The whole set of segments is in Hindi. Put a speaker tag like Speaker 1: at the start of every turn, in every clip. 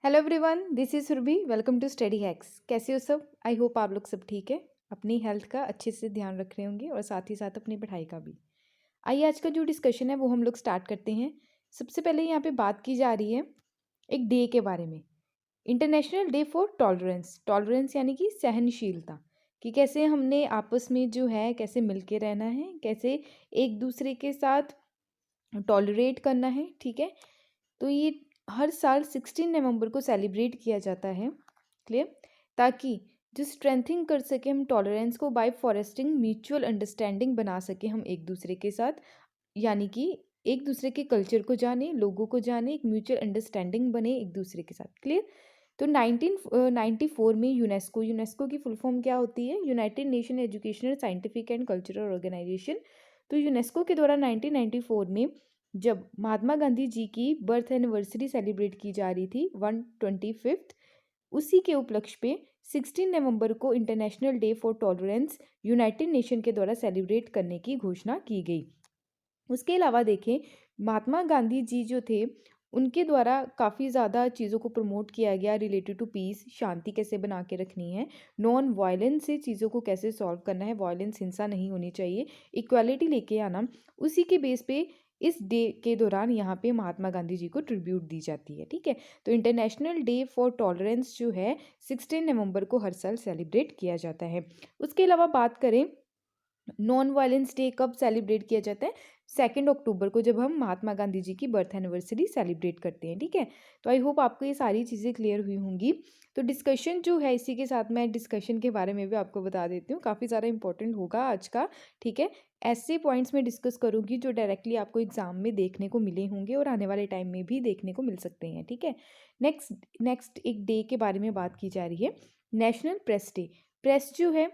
Speaker 1: Hello everyone, this is Surabhi. Welcome to Study Hacks. कैसे हो सब? आई होप आप लोग सब ठीक है, अपनी हेल्थ का अच्छे से ध्यान रख रहे होंगे और साथ ही साथ अपनी पढ़ाई का भी। आइए आज का जो डिस्कशन है वो हम लोग स्टार्ट करते हैं। सबसे पहले यहाँ पे बात की जा रही है एक डे के बारे में, international day for tolerance. Tolerance यानी कि सहनशीलता, कि कैसे हमने आपस में जो है कैसे मिल के रहना है, कैसे एक दूसरे के साथ टॉलरेट करना है। ठीक है, तो ये हर साल 16 नवंबर को सेलिब्रेट किया जाता है। क्लियर? ताकि जो स्ट्रेंथिंग कर सके हम टॉलरेंस को बाय फॉरेस्टिंग म्यूचुअल अंडरस्टैंडिंग बना सके हम एक दूसरे के साथ, यानी कि एक दूसरे के कल्चर को जाने, लोगों को जाने, एक म्यूचुअल अंडरस्टैंडिंग बने एक दूसरे के साथ। क्लियर? तो 1994 में यूनेस्को यूनेस्को की फुल फॉर्म क्या होती है? United Nation Educational Scientific and Cultural Organization. तो यूनेस्को के द्वारा 1994 में जब महात्मा गांधी जी की बर्थ एनिवर्सरी सेलिब्रेट की जा रही थी 125th, उसी के उपलक्ष्य पे 16 नवंबर को international day for tolerance United nation के द्वारा सेलिब्रेट करने की घोषणा की गई। उसके अलावा देखें, महात्मा गांधी जी जो थे उनके द्वारा काफ़ी ज़्यादा चीज़ों को प्रमोट किया गया रिलेटेड टू पीस, शांति कैसे बना के रखनी है, नॉन वायलेंस से चीज़ों को कैसे सॉल्व करना है, वायलेंस हिंसा नहीं होनी चाहिए, इक्वालिटी लेके आना। उसी के बेस पे इस डे के दौरान यहाँ पे महात्मा गांधी जी को ट्रिब्यूट दी जाती है। ठीक है, तो इंटरनेशनल डे फॉर टॉलरेंस जो है 16 नवंबर को हर साल सेलिब्रेट किया जाता है। उसके अलावा बात करें, नॉन वायलेंस डे कब सेलिब्रेट किया जाता है? 2 अक्टूबर को, जब हम महात्मा गांधी जी की बर्थ एनिवर्सरी सेलिब्रेट करते हैं। ठीक है, तो आई होप आपको ये सारी चीज़ें क्लियर हुई होंगी। तो डिस्कशन जो है, इसी के साथ मैं डिस्कशन के बारे में भी आपको बता देती हूँ, काफ़ी ज़्यादा इंपॉर्टेंट होगा आज का। ठीक है, ऐसे पॉइंट्स में डिस्कस करूँगी जो डायरेक्टली आपको एग्जाम में देखने को मिले होंगे और आने वाले टाइम में भी देखने को मिल सकते हैं। ठीक है, नेक्स्ट नेक्स्ट एक डे के बारे में बात की जा रही है, नेशनल प्रेस डे। प्रेस जो है,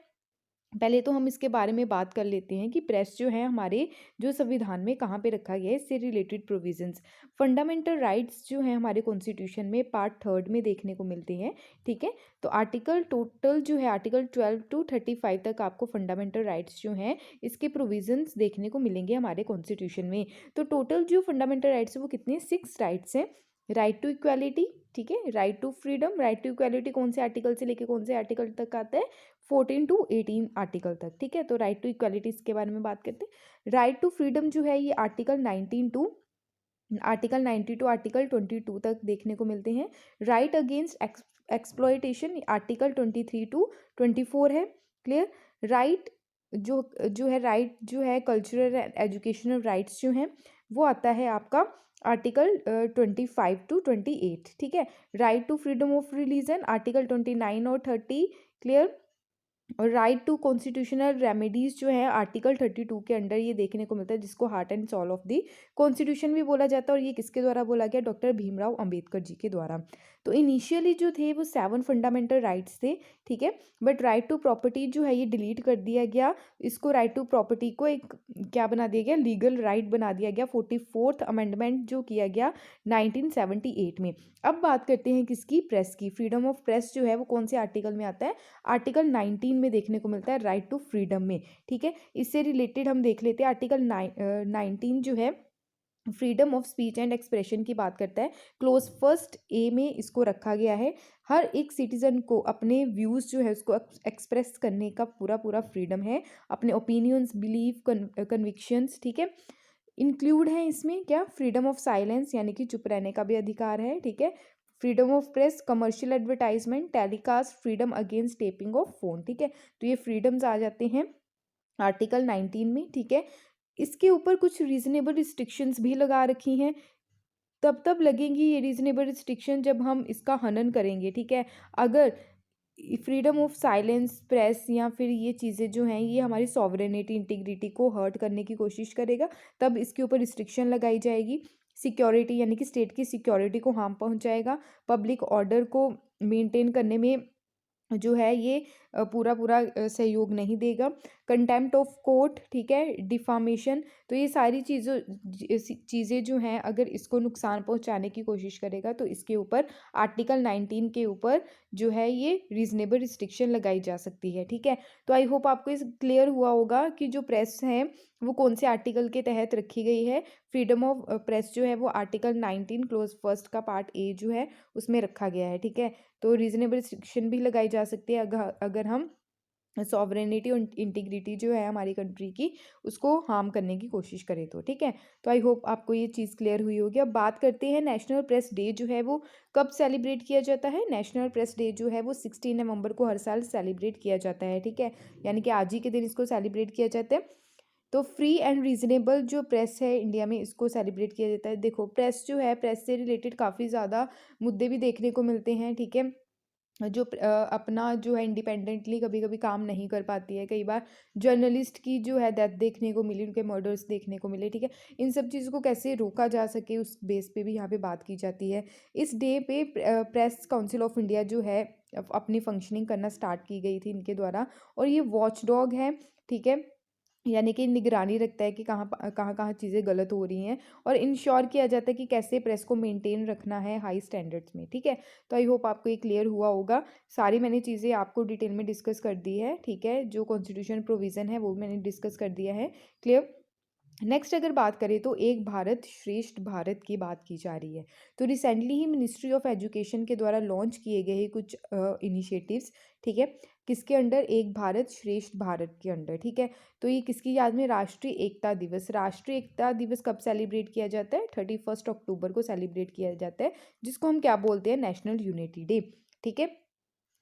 Speaker 1: पहले तो हम इसके बारे में बात कर लेते हैं कि प्रेस जो है हमारे जो संविधान में कहाँ पे रखा गया है, इससे रिलेटेड प्रोविजंस, फंडामेंटल राइट्स जो है हमारे कॉन्स्टिट्यूशन में पार्ट 3 में देखने को मिलते हैं। ठीक है, तो आर्टिकल टोटल जो है आर्टिकल 12 to 35 तक आपको फंडामेंटल राइट्स जो हैं इसके प्रोविजंस देखने को मिलेंगे हमारे कॉन्स्टिट्यूशन में। तो टोटल जो फंडामेंटल राइट्स है वो कितने? 6 राइट्स हैं। राइट टू इक्वालिटी, ठीक है, right to freedom. Right to equality कौन से आर्टिकल से लेके कौन से आर्टिकल तक आता है? 14 to 18 आर्टिकल तक। ठीक है, तो राइट टू इक्वालिटी इसके बारे में बात करते हैं। राइट टू फ्रीडम जो है ये आर्टिकल 90 टू आर्टिकल 22 तक देखने को मिलते हैं। Right against exploitation article 23 to 24 है। क्लियर? राइट जो जो है राइट जो है कल्चरल एंड एजुकेशनल राइट्स जो हैं वो आता है आपका आर्टिकल 25 to 28। ठीक है, right to freedom of religion article 29 और 30। क्लियर? और राइट टू कॉन्स्टिट्यूशनल रेमेडीज जो है आर्टिकल 32 के अंडर ये देखने को मिलता है, जिसको heart and soul of the constitution भी बोला जाता है। और ये किसके द्वारा बोला गया? डॉक्टर भीमराव अंबेडकर जी के द्वारा। तो इनिशियली जो थे वो 7 फंडामेंटल राइट्स थे। ठीक है, बट राइट टू प्रॉपर्टी जो है ये डिलीट कर दिया गया। इसको राइट टू प्रॉपर्टी को एक क्या बना दिया गया? लीगल राइट बना दिया गया। 44th अमेंडमेंट जो किया गया 1978 में। अब बात करते हैं किसकी? प्रेस की। फ्रीडम ऑफ प्रेस जो है वो कौन से आर्टिकल में आता है? आर्टिकल 19 में देखने को मिलता है, राइट टू फ्रीडम में। ठीक है, इससे रिलेटेड हम देख लेते हैं। आर्टिकल 19 जो है freedom of speech and expression की बात करता है। क्लोज फर्स्ट ए में इसको रखा गया है, हर एक सिटीजन को अपने व्यूज़ जो है उसको एक्सप्रेस करने का पूरा पूरा फ्रीडम है, अपने ओपिनियंस, बिलीफ, कन्विक्शंस। ठीक है, इंक्लूड है इसमें क्या? फ्रीडम ऑफ साइलेंस यानी कि चुप रहने का भी अधिकार है। ठीक है, freedom of press, commercial advertisement, telecast, freedom against tapping of phone. ठीक है, तो ये फ्रीडम्स आ जाते हैं आर्टिकल 19 में। ठीक है, इसके ऊपर कुछ रीजनेबल रिस्ट्रिक्शंस भी लगा रखी हैं। तब लगेंगी ये रीजनेबल रिस्ट्रिक्शन जब हम इसका हनन करेंगे। ठीक है, अगर फ्रीडम ऑफ साइलेंस, प्रेस या फिर ये चीज़ें जो हैं ये हमारी सॉवरेनिटी, इंटीग्रिटी को हर्ट करने की कोशिश करेगा, तब इसके ऊपर रिस्ट्रिक्शन लगाई जाएगी। सिक्योरिटी यानी कि स्टेट की सिक्योरिटी को हार्म पहुंचाएगा, पब्लिक ऑर्डर को मेंटेन करने में जो है ये पूरा पूरा सहयोग नहीं देगा। कंटेम्प्ट ऑफ कोर्ट, ठीक है, डिफामेशन, तो ये सारी चीज़ें जो हैं अगर इसको नुकसान पहुंचाने की कोशिश करेगा तो इसके ऊपर आर्टिकल 19 के ऊपर जो है ये रीजनेबल रिस्ट्रिक्शन लगाई जा सकती है। ठीक है, तो आई होप आपको इस क्लियर हुआ होगा कि जो प्रेस है वो कौन से आर्टिकल के तहत रखी गई है? फ्रीडम ऑफ प्रेस जो है वो आर्टिकल 19 क्लोज फर्स्ट का पार्ट ए जो है उसमें रखा गया है, ठीक है। तो रीजनेबल रिस्ट्रिक्शन भी लगाई जा सकती है अगर हम सॉवरेनिटी और इंटीग्रिटी जो है हमारी कंट्री की उसको हार्म करने की कोशिश करें तो, ठीक है। तो आई होप आपको ये चीज़ क्लियर हुई होगी। अब बात करते हैं नेशनल प्रेस डे जो है वो कब सेलिब्रेट किया जाता है। नेशनल प्रेस डे जो है वो 16 नवंबर को हर साल सेलिब्रेट किया जाता है, ठीक है। यानी कि आज ही के दिन इसको सेलिब्रेट किया जाता है। तो फ्री एंड रीजनेबल जो प्रेस है इंडिया में इसको सेलिब्रेट किया जाता है। देखो प्रेस जो है, प्रेस से रिलेटेड काफ़ी ज़्यादा मुद्दे भी देखने को मिलते हैं, ठीक है। जो अपना जो है इंडिपेंडेंटली कभी कभी काम नहीं कर पाती है। कई बार जर्नलिस्ट की जो है डेथ देखने को मिली, उनके मर्डर्स देखने को मिले, ठीक है। इन सब चीज़ों को कैसे रोका जा सके उस बेस पे भी यहाँ पे बात की जाती है। इस डे पे प्रेस काउंसिल ऑफ इंडिया जो है अपनी फंक्शनिंग करना स्टार्ट की गई थी इनके द्वारा, और ये वॉच डॉग है, ठीक है। यानी कि निगरानी रखता है कि कहाँ कहाँ चीज़ें गलत हो रही हैं, और इंश्योर किया जाता है कि कैसे प्रेस को मेंटेन रखना है हाई स्टैंडर्ड्स में, ठीक है। तो आई होप आपको ये क्लियर हुआ होगा। सारी मैंने चीज़ें आपको डिटेल में डिस्कस कर दी है, ठीक है। जो कॉन्स्टिट्यूशन प्रोविज़न है वो मैंने डिस्कस कर दिया है, क्लियर। नेक्स्ट अगर बात करें तो एक भारत श्रेष्ठ भारत की बात की जा रही है। तो recently he ministry of education के द्वारा लॉन्च किए गए कुछ इनिशिएटिव्स, ठीक है। किसके अंडर? एक भारत श्रेष्ठ भारत के अंडर, ठीक है। तो ये किसकी याद में? राष्ट्रीय एकता दिवस। राष्ट्रीय एकता दिवस कब सेलिब्रेट किया जाता है? 31 अक्टूबर को सेलिब्रेट किया जाता है, जिसको हम क्या बोलते हैं? नेशनल यूनिटी डे, ठीक है।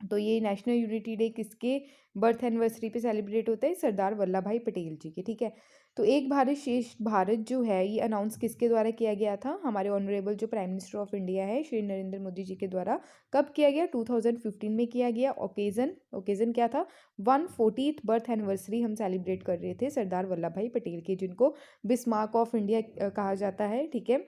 Speaker 1: तो ये नेशनल यूनिटी डे किसके बर्थ एनिवर्सरी पे सेलिब्रेट होता है? सरदार वल्लभ भाई पटेल जी के, ठीक है। तो एक भारत श्रेष्ठ भारत जो है ये अनाउंस किसके द्वारा किया गया था? हमारे ऑनरेबल जो प्राइम मिनिस्टर ऑफ इंडिया है श्री नरेंद्र मोदी जी के द्वारा। कब किया गया? 2015 में किया गया। ओकेजन क्या था? 140th बर्थ एनिवर्सरी हम सेलिब्रेट कर रहे थे सरदार वल्लभ भाई पटेल के, जिनको बिस्मार्क ऑफ इंडिया कहा जाता है, ठीक है।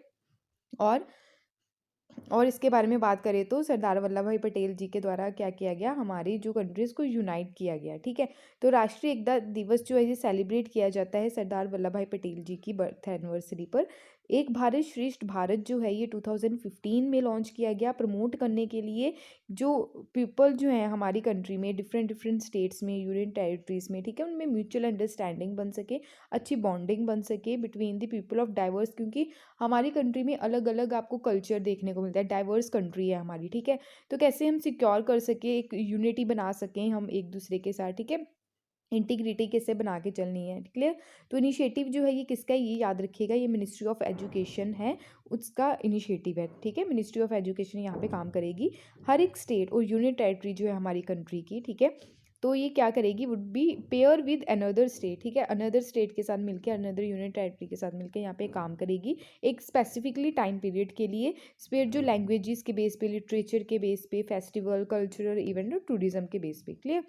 Speaker 1: और इसके बारे में बात करें तो सरदार वल्लभ भाई पटेल जी के द्वारा क्या किया गया? हमारी जो कंट्रीज़ को यूनाइट किया गया, ठीक है। तो राष्ट्रीय एकता दिवस जो है ये सेलिब्रेट किया जाता है सरदार वल्लभ भाई पटेल जी की बर्थ एनिवर्सरी पर। एक भारत श्रेष्ठ भारत जो है ये 2015 में लॉन्च किया गया प्रमोट करने के लिए। जो पीपल जो हैं हमारी कंट्री में डिफरेंट डिफरेंट स्टेट्स में, यूनियन टेरिटरीज में, ठीक है, उनमें म्यूचुअल अंडरस्टैंडिंग बन सके, अच्छी बॉन्डिंग बन सके between the people of diverse. क्योंकि हमारी कंट्री में अलग अलग आपको कल्चर देखने को मिलता है, डाइवर्स कंट्री है हमारी, ठीक है। तो कैसे हम सिक्योर कर सके, एक यूनिटी बना सकें हम एक दूसरे के साथ, ठीक है। इंटीग्रिटी कैसे बना के चलनी है, क्लियर। तो इनिशिएटिव जो है ये किसका है? ये याद रखिएगा, ये मिनिस्ट्री ऑफ एजुकेशन है, उसका इनिशिएटिव है, ठीक है। मिनिस्ट्री ऑफ एजुकेशन यहाँ पे काम करेगी। हर एक स्टेट और यूनियन टेरिटरी जो है हमारी कंट्री की, ठीक है, तो ये क्या करेगी? Would be pair with another state, ठीक है। अनदर स्टेट के साथ मिलकर, अनदर यूनियन टेरिटरी के साथ मिलकर यहाँ पे काम करेगी एक स्पेसिफिकली टाइम पीरियड के लिए। स्पेयर जो लैंग्वेजेस के बेस पे, लिटरेचर के बेस पे, फेस्टिवल, कल्चरल इवेंट और टूरिज्म के बेस पे, क्लियर।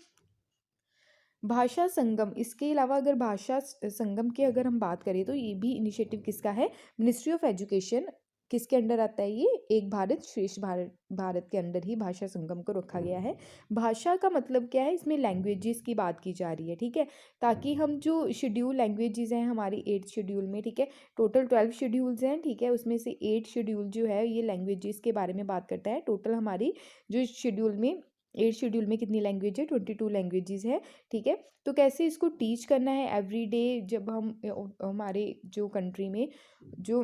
Speaker 1: भाषा संगम, इसके अलावा अगर भाषा संगम की अगर हम बात करें तो ये भी इनिशिएटिव किसका है? Ministry of education. किसके अंडर आता है ये? एक भारत श्रेष्ठ भारत भारत के अंडर ही भाषा संगम को रखा गया है। भाषा का मतलब क्या है? इसमें लैंग्वेजेस की बात की जा रही है, ठीक है। ताकि हम जो शेड्यूल लैंग्वेजेस हैं हमारी 8th शेड्यूल में, ठीक है, टोटल 12 शेड्यूल्स हैं, ठीक है, उसमें से 8 शेड्यूल जो है ये लैंग्वेजेस के बारे में बात करता है। टोटल हमारी जो शेड्यूल में 8 शेड्यूल में कितनी लैंग्वेज है? 22 लैंग्वेजेस है, ठीक है। तो कैसे इसको टीच करना है एवरी डे, जब हम हमारे जो कंट्री में जो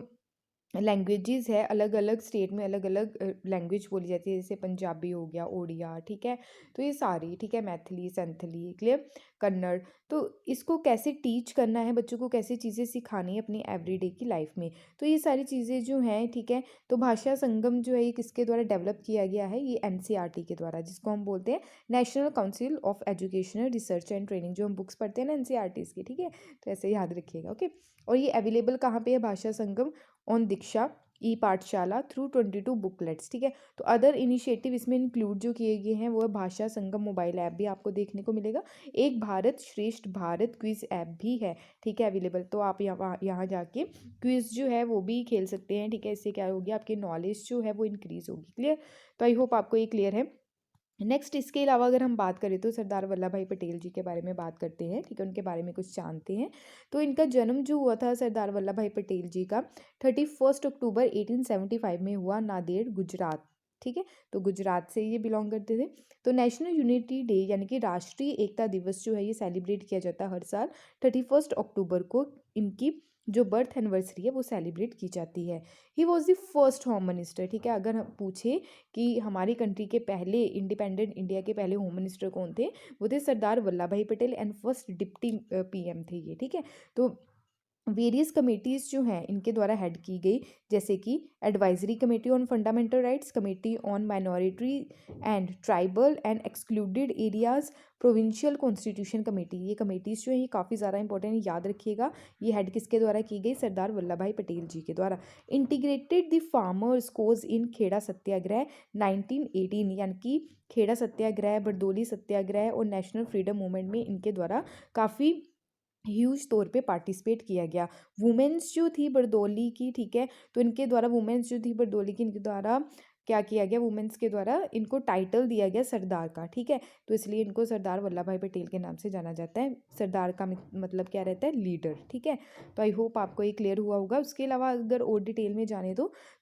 Speaker 1: लैंग्वेजेस है अलग अलग स्टेट में अलग अलग लैंग्वेज बोली जाती है, जैसे पंजाबी हो गया, ओडिया, ठीक है। तो ये सारी, ठीक है, मैथिली, संथली, क्लियर, कन्नड़। तो इसको कैसे टीच करना है, बच्चों को कैसे चीज़ें सिखानी है अपनी एवरीडे की लाइफ में, तो ये सारी चीज़ें जो हैं, ठीक है। तो भाषा संगम जो है ये किसके द्वारा डेवलप किया गया है? ये एनसीईआरटी के द्वारा, जिसको हम बोलते हैं national council of educational research and training. जो हम बुक्स पढ़ते हैं ना एनसीईआरटीज़ की, ठीक है, तो ऐसे याद रखिएगा, ओके। और ये अवेलेबल कहाँ पे है भाषा संगम? ऑन दीक्षा ई पाठशाला थ्रू 22 बुकलेट्स, ठीक है। तो अदर इनिशिएटिव इसमें इंक्लूड जो किए गए हैं वो है भाषा संगम मोबाइल ऐप भी आपको देखने को मिलेगा। एक भारत श्रेष्ठ भारत क्विज ऐप भी है, ठीक है, अवेलेबल। तो आप यहाँ जाके क्विज जो है वो भी खेल सकते हैं, ठीक है। इससे क्या होगी? आपकी नॉलेज जो है वो इंक्रीज होगी, क्लियर। तो आई होप आपको ये क्लियर है। नेक्स्ट इसके अलावा अगर हम बात करें तो सरदार वल्लभ भाई पटेल जी के बारे में बात करते हैं, ठीक है, उनके बारे में कुछ जानते हैं। तो इनका जन्म जो हुआ था सरदार वल्लभ भाई पटेल जी का 31 अक्टूबर 1875 में हुआ, नांदेड़, गुजरात, ठीक है, तो गुजरात से ये बिलोंग करते थे। तो नेशनल यूनिटी डे यानी कि राष्ट्रीय एकता दिवस जो है ये सेलिब्रेट किया जाता है हर साल 31 अक्टूबर को। इनकी जो बर्थ एनिवर्सरी है वो सेलिब्रेट की जाती है। He was the first home minister, ठीक है, अगर हम पूछे कि हमारी कंट्री के पहले इंडिपेंडेंट इंडिया के पहले होम मिनिस्टर कौन थे, वो थे सरदार वल्लभ भाई Patel and first deputy PM थे ये, ठीक है। तो वेरियस कमेटीज़ जो हैं इनके द्वारा हेड की गई, जैसे कि advisory committee on fundamental rights, committee on minority and tribal and excluded areas, provincial constitution committee. ये कमेटीज़ जो हैं ये काफ़ी ज़्यादा इंपॉर्टेंट है, याद रखिएगा। ये हेड किसके द्वारा की गई? सरदार वल्लभ भाई पटेल जी के द्वारा। इंटीग्रेटेड द फार्मर्स कोज इन खेड़ा सत्याग्रह 1918, यानी कि खेड़ा सत्याग्रह, बरदौली सत्याग्रह और नेशनल फ्रीडम मूवमेंट में इनके द्वारा काफ़ी ह्यूज तौर पे पार्टिसिपेट किया गया। वुमेन्स जो थी बरदौली की, ठीक है, तो इनके द्वारा वुमेन्स जो थी बरदौली की, इनके द्वारा क्या किया गया? वुमेन्स के द्वारा इनको टाइटल दिया गया सरदार का, ठीक है, तो इसलिए इनको सरदार वल्लभ भाई पटेल के नाम से जाना जाता है। सरदार का मतलब क्या रहता है? लीडर, ठीक है। तो आई होप आपको ये क्लियर हुआ होगा। उसके अलावा अगर और डिटेल में जाने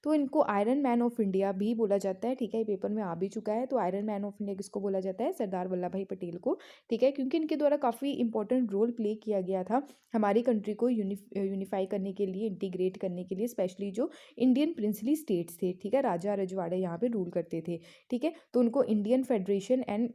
Speaker 1: तो इनको आयरन मैन ऑफ इंडिया भी बोला जाता है, ठीक है, ये पेपर में आ भी चुका है। तो आयरन मैन ऑफ इंडिया किसको बोला जाता है? सरदार वल्लभ भाई पटेल को, ठीक है, क्योंकि इनके द्वारा काफ़ी इंपॉर्टेंट रोल प्ले किया गया था हमारी कंट्री को यूनिफाई करने के लिए, इंटीग्रेट करने के लिए, स्पेशली जो इंडियन प्रिंसली स्टेट्स थे, ठीक है, राजा रजवाड़े यहाँ पे रूल करते थे, ठीक है, तो उनको इंडियन फेडरेशन एंड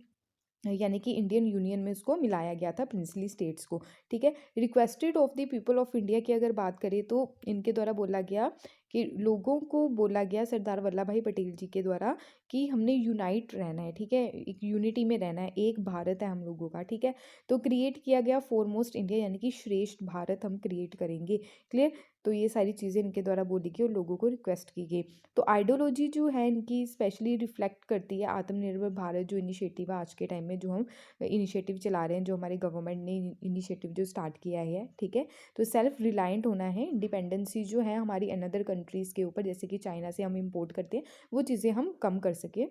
Speaker 1: यानी कि इंडियन यूनियन में उसको मिलाया गया था, प्रिंसली स्टेट्स को, ठीक है। Requested of the people of India की अगर बात करें तो इनके द्वारा बोला गया कि लोगों को बोला गया सरदार वल्लभ भाई पटेल जी के द्वारा कि हमने यूनाइट रहना है, ठीक है, एक यूनिटी में रहना है, एक भारत है हम लोगों का, ठीक है। तो क्रिएट किया गया फॉरमोस्ट इंडिया, यानी कि श्रेष्ठ भारत हम क्रिएट करेंगे, क्लियर। तो ये सारी चीज़ें इनके द्वारा बोली गई और लोगों को रिक्वेस्ट की गई। तो आइडियोलॉजी जो है इनकी स्पेशली रिफ्लेक्ट करती है आत्मनिर्भर भारत जो इनिशिएटिव है आज के टाइम में, जो हम इनिशिएटिव चला रहे हैं, जो हमारे गवर्नमेंट ने इनिशिएटिव जो स्टार्ट किया है, ठीक है। तो सेल्फ रिलायंट होना है, इंडिपेंडेंसी जो है हमारी अनदर कंट्रीज़ के ऊपर, जैसे कि चाइना से हम इम्पोर्ट करते हैं, वो चीज़ें हम कम कर सकें।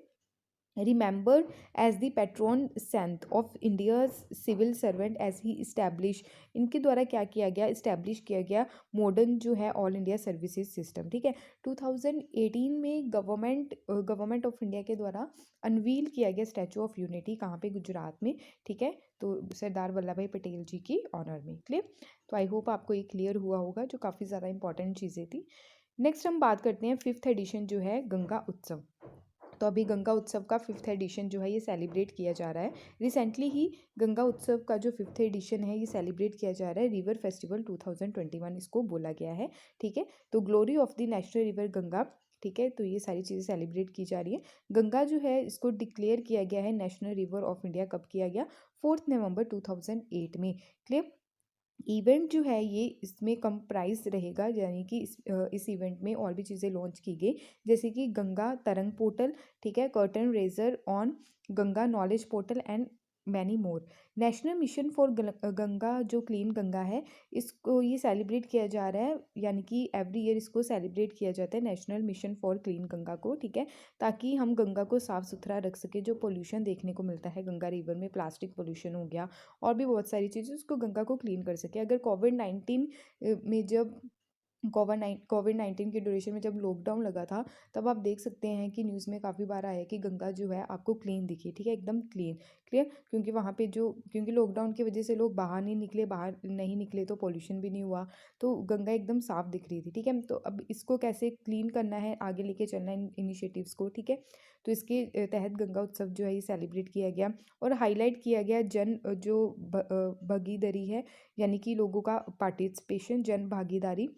Speaker 1: remembered as the patron saint of India's civil servant as he established, इनके द्वारा क्या किया गया? इस्टेब्लिश किया गया मॉडर्न जो है ऑल इंडिया सर्विसेज सिस्टम, ठीक है। 2018 में गवर्नमेंट ऑफ इंडिया के द्वारा अनवील किया गया स्टैचू ऑफ यूनिटी, कहाँ पे? गुजरात में, ठीक है, तो सरदार वल्लभ भाई पटेल जी की ऑनर में, क्लियर। तो आई होप आपको ये क्लियर हुआ होगा, जो काफ़ी ज़्यादा इंपॉर्टेंट चीज़ें थी। नेक्स्ट हम बात करते हैं 5th एडिशन जो है गंगा उत्सव। तो अभी गंगा उत्सव का 5th एडिशन जो है ये सेलिब्रेट किया जा रहा है। रिसेंटली ही गंगा उत्सव का जो 5th एडिशन है ये सेलिब्रेट किया जा रहा है। रिवर फेस्टिवल 2021 इसको बोला गया है, ठीक है। तो glory of the national river Ganga, ठीक है, तो ये सारी चीज़ें सेलिब्रेट की जा रही है। गंगा जो है इसको डिक्लेयर किया गया है नेशनल रिवर ऑफ इंडिया, कब किया गया? 4 नवंबर 2008 में, क्लियर। इवेंट जो है ये इसमें कंप्राइज रहेगा, यानी कि इस इवेंट में और भी चीज़ें लॉन्च की गई, जैसे कि गंगा तरंग पोर्टल, ठीक है, curtain raiser on Ganga knowledge portal and many more. National mission for Ganga जो क्लीन गंगा है, इसको ये सेलिब्रेट किया जा रहा है, यानी कि एवरी ईयर इसको सेलिब्रेट किया जाता है national mission for clean Ganga को, ठीक है, ताकि हम गंगा को साफ़ सुथरा रख सके। जो पोल्यूशन देखने को मिलता है गंगा रिवर में, प्लास्टिक पोल्यूशन हो गया और भी बहुत सारी चीज़ें, उसको गंगा को क्लीन कर सके। अगर कोविड-19 में जब कोविड-19 के ड्यूरेशन में जब लॉकडाउन लगा था, तब आप देख सकते हैं कि न्यूज़ में काफ़ी बार आया कि गंगा जो है आपको क्लीन दिखी, ठीक है, एकदम क्लीन, क्लियर। क्योंकि वहाँ पे क्योंकि लॉकडाउन की वजह से लोग बाहर नहीं निकले तो पॉल्यूशन भी नहीं हुआ, तो गंगा एकदम साफ़ दिख रही थी, ठीक है। तो अब इसको कैसे क्लीन करना है, आगे लेके चलना है इनिशिएटिव्स को, ठीक है। तो इसके तहत गंगा उत्सव जो है ये सेलिब्रेट किया गया और हाईलाइट किया गया भागीदारी है, यानी कि लोगों का पार्टिसिपेशन, जन भागीदारी,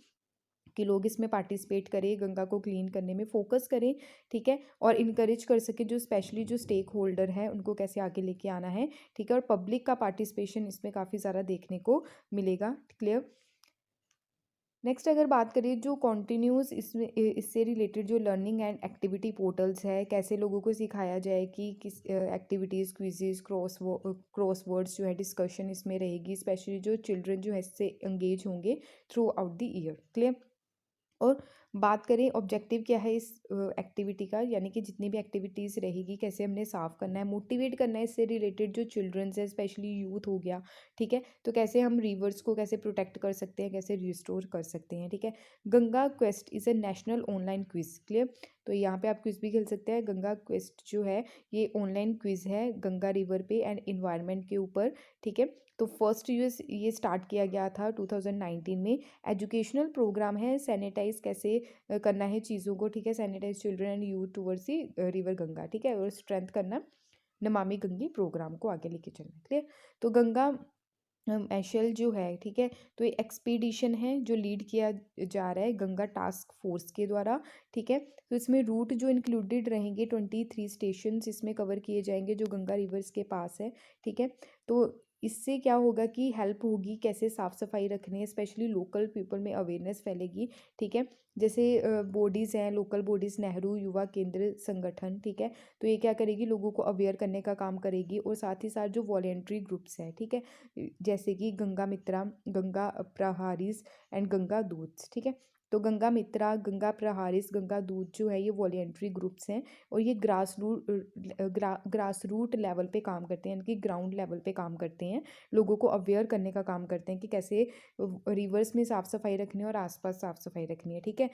Speaker 1: कि लोग इसमें पार्टिसिपेट करें, गंगा को क्लीन करने में फोकस करें, ठीक है, और इनकरेज कर सके जो स्पेशली जो स्टेक होल्डर है उनको कैसे आगे लेके आना है, ठीक है, और पब्लिक का पार्टिसिपेशन इसमें काफ़ी ज़्यादा देखने को मिलेगा, क्लियर। नेक्स्ट अगर बात करें जो कॉन्टीन्यूस इससे रिलेटेड जो लर्निंग एंड एक्टिविटी पोर्टल्स है, कैसे लोगों को सिखाया जाए कि किस एक्टिविटीज़, क्विजेज, क्रॉसवर्ड्स जो है डिस्कशन इसमें रहेगी, स्पेशली जो चिल्ड्रन जो है इससे एंगेज होंगे through out the year, clear. और बात करें ऑब्जेक्टिव क्या है इस एक्टिविटी का, यानी कि जितनी भी एक्टिविटीज़ रहेगी कैसे हमने साफ़ करना है, मोटिवेट करना है इससे रिलेटेड जो चिल्ड्रंस है, स्पेशली यूथ हो गया, ठीक है। तो कैसे हम रिवर्स को कैसे प्रोटेक्ट कर सकते हैं, कैसे रिस्टोर कर सकते हैं, ठीक है। Ganga quest is a national online quiz, clear. तो यहाँ पे आप क्विज भी खेल सकते हैं। गंगा क्वेस्ट जो है ये ऑनलाइन क्विज है गंगा रिवर पे एंड इन्वायरमेंट के ऊपर, ठीक है। तो फर्स्ट यूएस ये स्टार्ट किया गया था 2019 में। एजुकेशनल प्रोग्राम है, सैनिटाइज कैसे करना है चीज़ों को, ठीक है। Sanitize children and youth towards the river Ganga, ठीक है। और स्ट्रेंथ करना नमामि गंगे प्रोग्राम को आगे लेके चलना, क्लियर। तो गंगा एशल जो है, ठीक है। तो ये एक्सपीडिशन है जो लीड किया जा रहा है गंगा टास्क फोर्स के द्वारा, ठीक है। तो इसमें रूट जो इंक्लूडेड रहेंगे 23 स्टेशन इसमें कवर किए जाएंगे जो गंगा रिवर्स के पास है, ठीक है। तो इससे क्या होगा कि हेल्प होगी कैसे साफ़ सफाई रखनी है, स्पेशली लोकल पीपल में अवेयरनेस फैलेगी, ठीक है। जैसे बॉडीज़ हैं, लोकल बॉडीज़, नेहरू युवा केंद्र संगठन, ठीक है। तो ये क्या करेगी, लोगों को अवेयर करने का काम करेगी। और साथ ही साथ जो वॉलेंट्री ग्रुप्स हैं, ठीक है, जैसे कि गंगा मित्रा, गंगा प्रहारीज एंड गंगा दूत, ठीक है। तो गंगा मित्रा, गंगा प्रहारीज, गंगा दूत जो है ये वॉलेंट्री ग्रुप्स हैं और ये ग्रास रूट लेवल पे काम करते हैं, यानी कि ग्राउंड लेवल पे काम करते हैं, लोगों को अवेयर करने का काम करते हैं कि कैसे रिवर्स में साफ़ सफाई रखनी है और आसपास साफ़ सफाई रखनी है, ठीक है।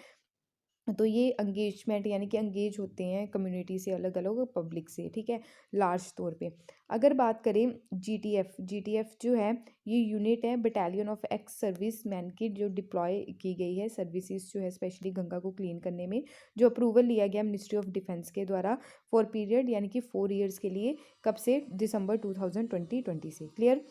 Speaker 1: तो ये एंगेजमेंट यानी कि एंगेज होते हैं कम्युनिटी से, अलग अलग पब्लिक से, ठीक है, लार्ज तौर पे। अगर बात करें जीटीएफ जो है ये यूनिट है battalion of ex service man की जो डिप्लॉय की गई है सर्विसेज जो है स्पेशली गंगा को क्लीन करने में, जो अप्रूवल लिया गया मिनिस्ट्री ऑफ डिफेंस के द्वारा फॉर पीरियड यानी कि 4 ईयर्स के लिए, कब से, दिसंबर 2020 से, क्लियर।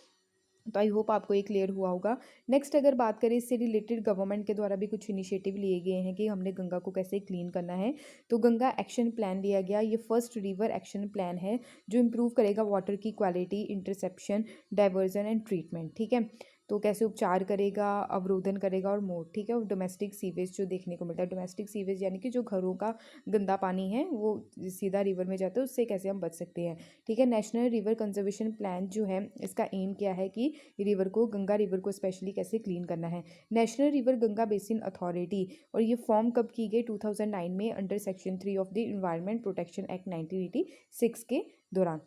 Speaker 1: तो आई होप आपको ये क्लियर हुआ होगा। नेक्स्ट अगर बात करें इससे रिलेटेड गवर्नमेंट के द्वारा भी कुछ इनिशिएटिव लिए गए हैं कि हमने गंगा को कैसे क्लीन करना है। तो गंगा एक्शन प्लान लिया गया, ये फर्स्ट रिवर एक्शन प्लान है जो इम्प्रूव करेगा वाटर की quality, interception, diversion and treatment, ठीक है। तो कैसे उपचार करेगा, अवरोधन करेगा और मोड, ठीक है। और डोमेस्टिक सीवेज जो देखने को मिलता है, डोमेस्टिक सीवेज यानी कि जो घरों का गंदा पानी है वो सीधा रिवर में जाता है, उससे कैसे हम बच सकते हैं, ठीक है। नेशनल रिवर कंजर्वेशन प्लान जो है इसका एम क्या है कि रिवर को, गंगा रिवर को स्पेशली कैसे क्लीन करना है। National river Ganga basin authority, और ये फॉर्म कब की गई, 2009 में under section 3 of the environment protection act 1986 के दौरान।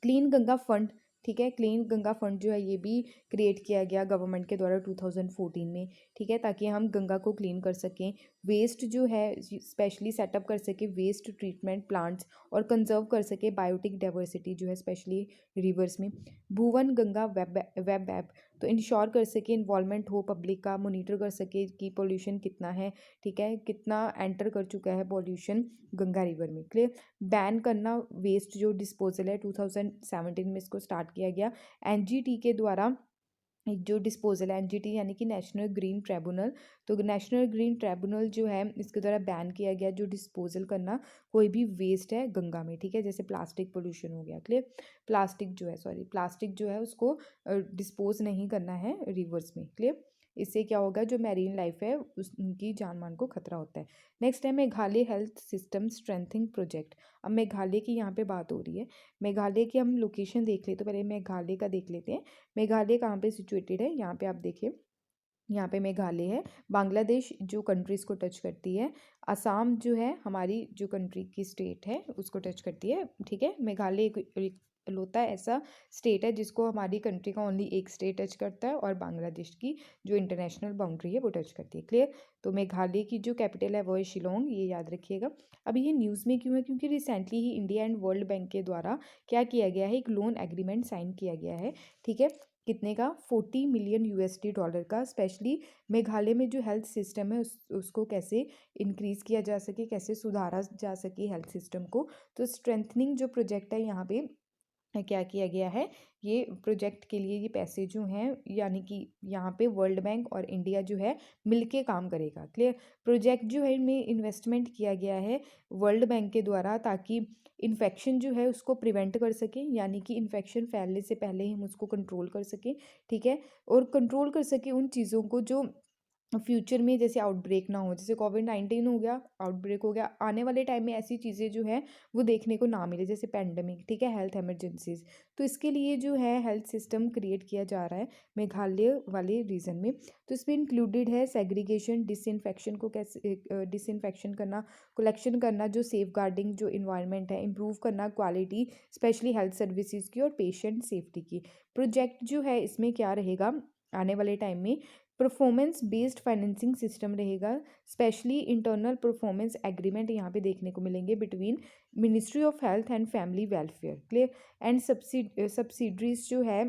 Speaker 1: क्लीन गंगा फंड, ठीक है, क्लीन गंगा फंड जो है ये भी क्रिएट किया गया गवर्नमेंट के द्वारा 2014 में, ठीक है, ताकि हम गंगा को क्लीन कर सकें, वेस्ट जो है स्पेशली सेटअप कर सके वेस्ट ट्रीटमेंट प्लांट्स, और कंजर्व कर सके बायोटिक डाइवर्सिटी जो है स्पेशली रिवर्स में। भुवन गंगा वेब ऐप, तो इंश्योर कर सके इन्वॉल्वमेंट हो पब्लिक का, मोनीटर कर सके कि पोल्यूशन कितना है, ठीक है, कितना एंटर कर चुका है पोल्यूशन गंगा रिवर में, क्लियर। बैन करना वेस्ट जो डिस्पोजल है 2017 में इसको स्टार्ट किया गया एनजीटी के द्वारा। जो डिस्पोजल है एनजीटी यानी कि नेशनल ग्रीन ट्राइब्यूनल, तो नेशनल ग्रीन ट्राइब्यूनल जो है इसके द्वारा बैन किया गया जो डिस्पोजल करना कोई भी वेस्ट है गंगा में, ठीक है, जैसे प्लास्टिक पोल्यूशन हो गया, क्लियर। प्लास्टिक जो है उसको डिस्पोज नहीं करना है रिवर्स में, क्लियर। इससे क्या होगा, जो मैरीन लाइफ है उनकी जान मान को खतरा होता है। नेक्स्ट है Meghalaya health system strengthening project. अब मेघालय की यहाँ पे बात हो रही है, मेघालय की हम लोकेशन देख ले, तो पहले मेघालय का देख लेते हैं। मेघालय कहाँ पे सिचुएटेड है, यहाँ पे आप देखिए, यहाँ पे मेघालय है, बांग्लादेश जो कंट्रीज़ को टच करती है, असम जो है हमारी जो कंट्री की स्टेट है उसको टच करती है, ठीक है। मेघालय एक लोता है ऐसा स्टेट है जिसको हमारी कंट्री का ओनली एक स्टेट टच करता है, और बांग्लादेश की जो इंटरनेशनल बाउंड्री है वो टच करती है, क्लियर। तो मेघालय की जो कैपिटल है वो है शिलोंग, ये याद रखिएगा। अब ये न्यूज़ में क्यों है, क्योंकि recently he India and world bank के द्वारा क्या किया गया है, एक लोन एग्रीमेंट साइन किया गया है, ठीक है। कितने का, 40 मिलियन यूएसडी डॉलर का, स्पेशली मेघालय में जो हेल्थ सिस्टम है उसको कैसे इंक्रीज़ किया जा सके, कैसे सुधारा जा सके हेल्थ सिस्टम को। तो स्ट्रेंथनिंग जो प्रोजेक्ट है यहाँ पे क्या किया गया है, ये प्रोजेक्ट के लिए ये पैसे जो हैं, यानी कि यहाँ पे वर्ल्ड बैंक और इंडिया जो है मिलके काम करेगा, क्लियर। प्रोजेक्ट जो है इनमें इन्वेस्टमेंट किया गया है वर्ल्ड बैंक के द्वारा, ताकि इन्फेक्शन जो है उसको प्रिवेंट कर सकें, यानी कि इन्फेक्शन फैलने से पहले ही हम उसको कंट्रोल कर सकें, ठीक है। और कंट्रोल कर सकें उन चीज़ों को जो फ्यूचर में जैसे आउटब्रेक ना हो, जैसे कोविड-19 हो गया, आउटब्रेक हो गया, आने वाले टाइम में ऐसी चीज़ें जो हैं वो देखने को ना मिले, जैसे पैंडेमिक, ठीक है, हेल्थ इमरजेंसीज। तो इसके लिए जो है हेल्थ सिस्टम क्रिएट किया जा रहा है मेघालय वाले रीजन में। तो इसमें इंक्लूडेड है सेग्रीगेशन, डिसइंफेक्शन को कैसे डिसइंफेक्शन करना, कलेक्शन करना, जो सेफ गार्डिंग जो इन्वायरमेंट है, इम्प्रूव करना क्वालिटी स्पेशली हेल्थ सर्विसेज की और पेशेंट सेफ्टी की। प्रोजेक्ट जो है इसमें क्या रहेगा आने वाले टाइम में, परफॉर्मेंस बेस्ड फाइनेंसिंग सिस्टम रहेगा, स्पेशली इंटरनल परफॉर्मेंस एग्रीमेंट यहाँ पे देखने को मिलेंगे between ministry of health and family welfare, clear, and subsidiaries जो है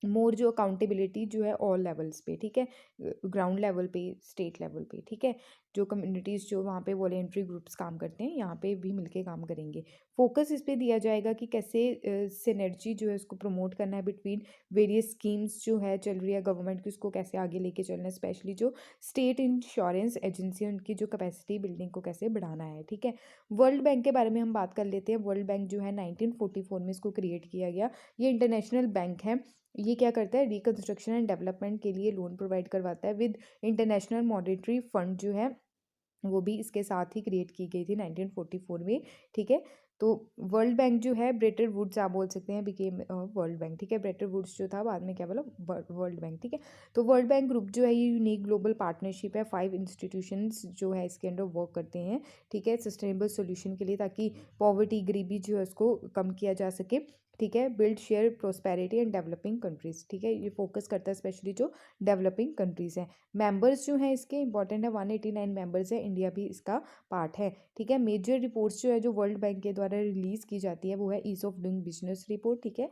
Speaker 1: मोर जो अकाउंटेबिलिटी जो है ऑल लेवल्स पे, ठीक है, ग्राउंड लेवल पे, स्टेट लेवल पे, ठीक है, जो कम्युनिटीज़ जो वहाँ पे वॉलेंट्री ग्रुप्स काम करते हैं यहाँ पे भी मिलके काम करेंगे। फोकस इस पे दिया जाएगा कि कैसे सिनर्जी जो है उसको प्रमोट करना है बिटवीन वेरियस स्कीम्स जो है चल रही है गवर्नमेंट की, उसको कैसे आगे लेके चलना है, स्पेशली जो स्टेट इंश्योरेंस एजेंसी है उनकी जो कैपेसिटी बिल्डिंग को कैसे बढ़ाना है, ठीक है। वर्ल्ड बैंक के बारे में हम बात कर लेते हैं। वर्ल्ड बैंक जो है 1944 में इसको क्रिएट किया गया। ये इंटरनेशनल बैंक है। ये क्या करता है, रिकंस्ट्रक्शन एंड डेवलपमेंट के लिए लोन प्रोवाइड करवाता है विद इंटरनेशनल मॉनेटरी फंड जो है वो भी इसके साथ ही क्रिएट की गई थी 1944 में, ठीक है। तो वर्ल्ड बैंक जो है ब्रेटर वुड्स आप बोल सकते हैं बिकेम वर्ल्ड बैंक, ठीक है। ब्रेटर वुड्स जो था बाद में क्या बोला, वर्ल्ड बैंक, ठीक है। तो वर्ल्ड बैंक ग्रुप जो है ये यूनिक ग्लोबल पार्टनरशिप है, 5 इंस्टीट्यूशंस जो है इसके अंडर वर्क करते हैं, ठीक है, सस्टेनेबल सोल्यूशन के लिए, ताकि पॉवर्टी गरीबी जो है उसको कम किया जा सके, ठीक है। Build share prosperity and developing countries, ठीक है, ये फोकस करता है स्पेशली जो डेवलपिंग कंट्रीज हैं। मेंबर्स जो हैं इसके इंपॉर्टेंट है, 189 मेंबर्स है, इंडिया भी इसका पार्ट है, ठीक है। मेजर रिपोर्ट्स जो है जो वर्ल्ड बैंक के द्वारा रिलीज की जाती है वो है ease of doing business report, ठीक है,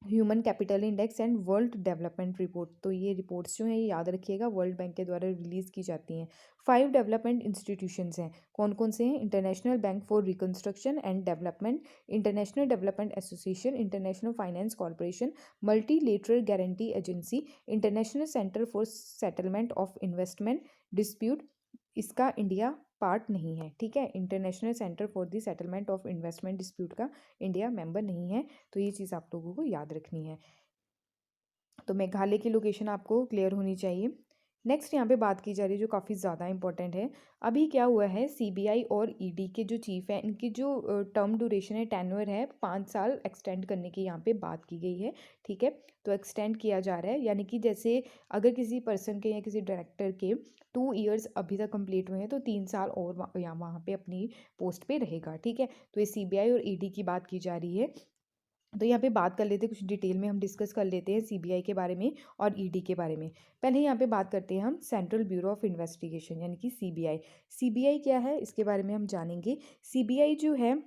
Speaker 1: human capital index and world development report. तो ये रिपोर्ट्स जो हैं ये याद रखिएगा वर्ल्ड बैंक के द्वारा रिलीज़ की जाती हैं। 5 डेवलपमेंट इंस्टीट्यूशंस हैं, कौन कौन से हैं, international bank for reconstruction and development, international development association, international finance corporation, multilateral guarantee agency, international centre for settlement of investment dispute, इसका इंडिया पार्ट नहीं है, ठीक है। International centre for the settlement of investment dispute का इंडिया मेंबर नहीं है। तो ये चीज़ आप लोगों को याद रखनी है। तो मेघालय की लोकेशन आपको क्लियर होनी चाहिए। नेक्स्ट यहाँ पे बात की जा रही है जो काफ़ी ज़्यादा इंपॉर्टेंट है। अभी क्या हुआ है, सीबीआई और ईडी के जो चीफ हैं इनकी जो टर्म ड्यूरेशन है, टेन्योर है, 5 साल एक्सटेंड करने की यहाँ पे बात की गई है, ठीक है। तो एक्सटेंड किया जा रहा है, यानी कि जैसे अगर किसी पर्सन के या किसी डायरेक्टर के 2 ईयर्स अभी तक कंप्लीट हुए हैं तो 3 साल और वहाँ पे अपनी पोस्ट पे रहेगा, ठीक है। तो ये सीबीआई और ईडी की बात की जा रही है। तो यहाँ पे बात कर लेते हैं, कुछ डिटेल में हम डिस्कस कर लेते हैं सीबीआई के बारे में और ईडी के बारे में। पहले यहाँ पे बात करते हैं हम सेंट्रल ब्यूरो ऑफ इन्वेस्टिगेशन यानी कि सीबीआई। सीबीआई क्या है इसके बारे में हम जानेंगे। सीबीआई जो है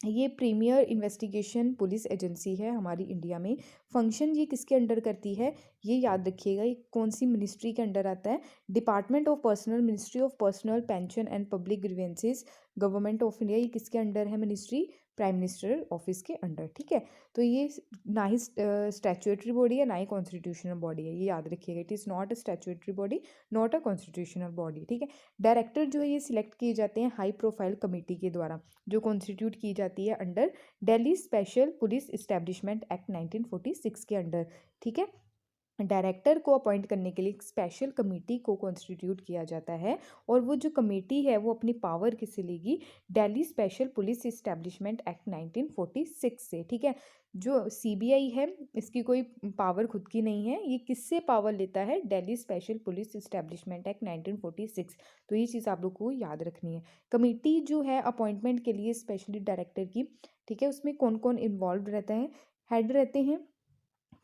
Speaker 1: ये प्रीमियर इन्वेस्टिगेशन पुलिस एजेंसी है हमारी इंडिया में। फंक्शन ये किसके अंडर करती है, ये याद रखिएगा, ये कौन सी मिनिस्ट्री के अंडर आता है, department of personal, ministry of personal, pension and public grievances, government of India. ये किसके अंडर है मिनिस्ट्री, प्राइम मिनिस्टर ऑफिस के अंडर, ठीक है। तो ये ना ही स्टैट्यूटरी बॉडी है ना ही कॉन्स्टिट्यूशनल बॉडी है, ये याद रखिएगा। It is not a statutory body, not a constitutional body, ठीक है। डायरेक्टर जो है ये सिलेक्ट किए जाते हैं हाई प्रोफाइल कमेटी के द्वारा, जो कॉन्स्टिट्यूट की जाती है under Delhi special police establishment act 1946 के अंडर, ठीक है। डायरेक्टर को अपॉइंट करने के लिए एक स्पेशल कमेटी को कॉन्स्टिट्यूट किया जाता है, और वो जो कमेटी है वो अपनी पावर किससे लेगी, Delhi special police establishment act 1946 से, ठीक है। जो सीबीआई है इसकी कोई पावर खुद की नहीं है, ये किससे पावर लेता है, Delhi special police establishment act 1946। तो ये चीज़ आप लोग को याद रखनी है। कमेटी जो है अपॉइंटमेंट के लिए स्पेशली डायरेक्टर की, ठीक है, उसमें कौन कौन इन्वॉल्व रहता है, हेड रहते हैं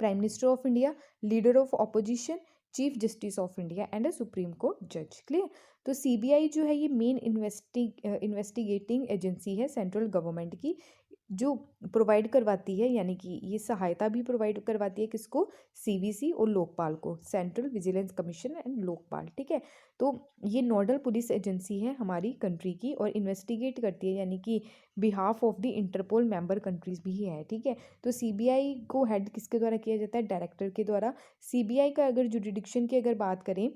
Speaker 1: prime minister of India, leader of opposition, chief justice of India and a supreme court जज, क्लियर। तो सीबीआई जो है ये मेन इन्वेस्टिगेटिंग एजेंसी है सेंट्रल गवर्नमेंट की, जो प्रोवाइड करवाती है, यानी कि ये सहायता भी प्रोवाइड करवाती है किसको, सीवीसी और लोकपाल को, central vigilance commission and Lokpal, ठीक है। तो ये नोडल पुलिस एजेंसी है हमारी कंट्री की और इन्वेस्टिगेट करती है, यानी कि behalf of the Interpol member countries भी है, ठीक है। तो सीबीआई को हेड किसके द्वारा किया जाता है, डायरेक्टर के द्वारा। सीबीआई का अगर जुडिडिक्शन की अगर बात करें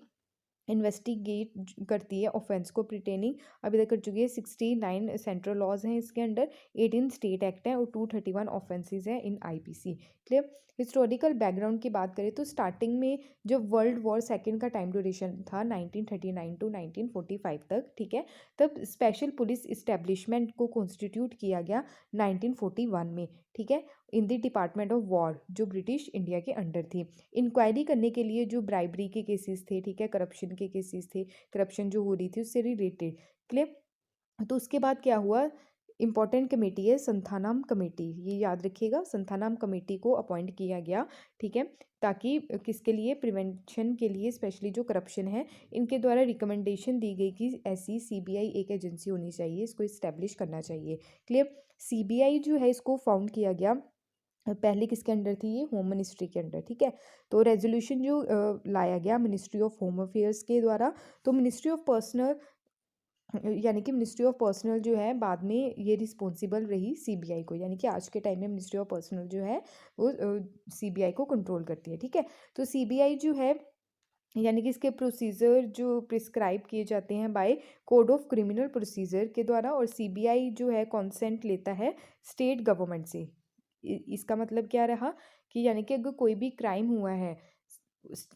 Speaker 1: इन्वेस्टिगेट करती है ऑफेंस को प्रिटेनिंग, अभी तक कर चुकी है। 69 सेंट्रल लॉज हैं इसके अंडर, 18 स्टेट एक्ट हैं और 231 ऑफेंसेस हैं इन आईपीसी। क्लियर। हिस्टोरिकल बैकग्राउंड की बात करें तो स्टार्टिंग में जब वर्ल्ड वॉर सेकेंड का टाइम ड्यूरेशन था 1939 टू 1945 तक, ठीक है, तब स्पेशल पुलिस इस्टेब्लिशमेंट को कॉन्स्टिट्यूट किया गया 1941 में, ठीक है, in the department of war, जो ब्रिटिश इंडिया के अंडर थी। इंक्वायरी करने के लिए जो ब्राइबरी के केसेस थे, ठीक है, करप्शन के केसेस थे, करप्शन जो हो रही थी उससे रिलेटेड। क्लियर। तो उसके बाद क्या हुआ, इंपॉर्टेंट कमेटी है संथानाम कमेटी, ये याद रखिएगा, संथानाम कमेटी को अपॉइंट किया गया, ठीक है, ताकि किसके लिए, प्रिवेंशन के लिए, स्पेशली जो करप्शन है इनके द्वारा रिकमेंडेशन दी गई कि ऐसी सीबीआई एक एजेंसी होनी चाहिए, इसको इस्टेब्लिश करना चाहिए। क्लियर। सीबीआई जो है इसको फाउंड किया गया, पहले किसके अंडर थी, ये होम मिनिस्ट्री के अंडर, ठीक है। तो रेजोल्यूशन जो लाया गया मिनिस्ट्री ऑफ होम अफेयर्स के द्वारा, तो मिनिस्ट्री ऑफ पर्सनल, यानी कि मिनिस्ट्री ऑफ पर्सनल जो है बाद में ये रिस्पॉन्सिबल रही सीबीआई को, यानी कि आज के टाइम में मिनिस्ट्री ऑफ पर्सनल जो है वो सीबीआई को कंट्रोल करती है, ठीक है। तो सीबीआई जो है, यानी कि इसके प्रोसीजर जो प्रिस्क्राइब किए जाते हैं bye code of criminal procedure के द्वारा, और सीबीआई जो है कॉन्सेंट लेता है स्टेट गवर्नमेंट से। इसका मतलब क्या रहा कि यानी कि अगर कोई भी क्राइम हुआ है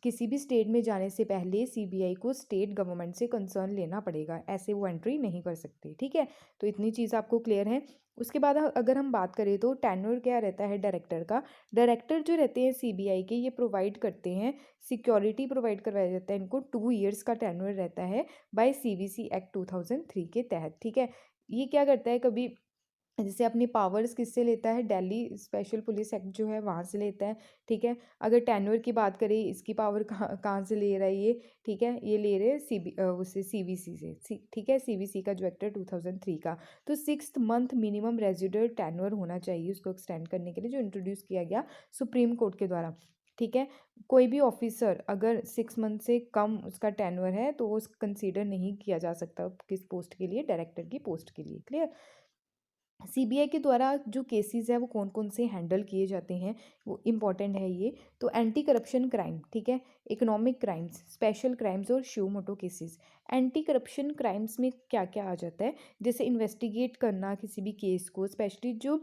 Speaker 1: किसी भी स्टेट में जाने से पहले सीबीआई को स्टेट गवर्नमेंट से कंसर्न लेना पड़ेगा, ऐसे वो एंट्री नहीं कर सकते, ठीक है। तो इतनी चीज़ आपको क्लियर है। उसके बाद अगर हम बात करें तो टेन्योर क्या रहता है डायरेक्टर का, डायरेक्टर जो रहते हैं सीबीआई के, ये प्रोवाइड करते हैं सिक्योरिटी, प्रोवाइड करवाया जाता है इनको, 2 ईयर्स का टेन्योर रहता है बाय सीवीसी एक्ट 2003 के तहत, ठीक है। ये क्या करता है, कभी जैसे अपनी पावर्स किससे लेता है, दिल्ली स्पेशल पुलिस एक्ट जो है वहाँ से लेता है, ठीक है। अगर टेन्योर की बात करें, इसकी पावर कहाँ कहाँ से ले रहा है ये, ठीक है, ये ले रहे हैं उससे सीवीसी से, ठीक है, सीवीसी का जो एक्ट है 2003 का। तो 6 मंथ मिनिमम रेजिडुअल टेन्योर होना चाहिए उसको एक्सटेंड करने के लिए, जो इंट्रोड्यूस किया गया सुप्रीम कोर्ट के द्वारा, ठीक है। कोई भी ऑफिसर अगर 6 मंथ से कम उसका टेन्योर है तो वो कंसीडर नहीं किया जा सकता किस पोस्ट के लिए, डायरेक्टर की पोस्ट के लिए। क्लियर। सीबीआई के द्वारा जो केसेस है वो कौन कौन से हैंडल किए जाते हैं, वो इम्पॉर्टेंट है ये। तो एंटी करप्शन क्राइम, ठीक है, इकोनॉमिक क्राइम्स, स्पेशल क्राइम्स और शो मोटो केसेस। एंटी करप्शन क्राइम्स में क्या क्या आ जाता है, जैसे इन्वेस्टिगेट करना किसी भी केस को, स्पेशली जो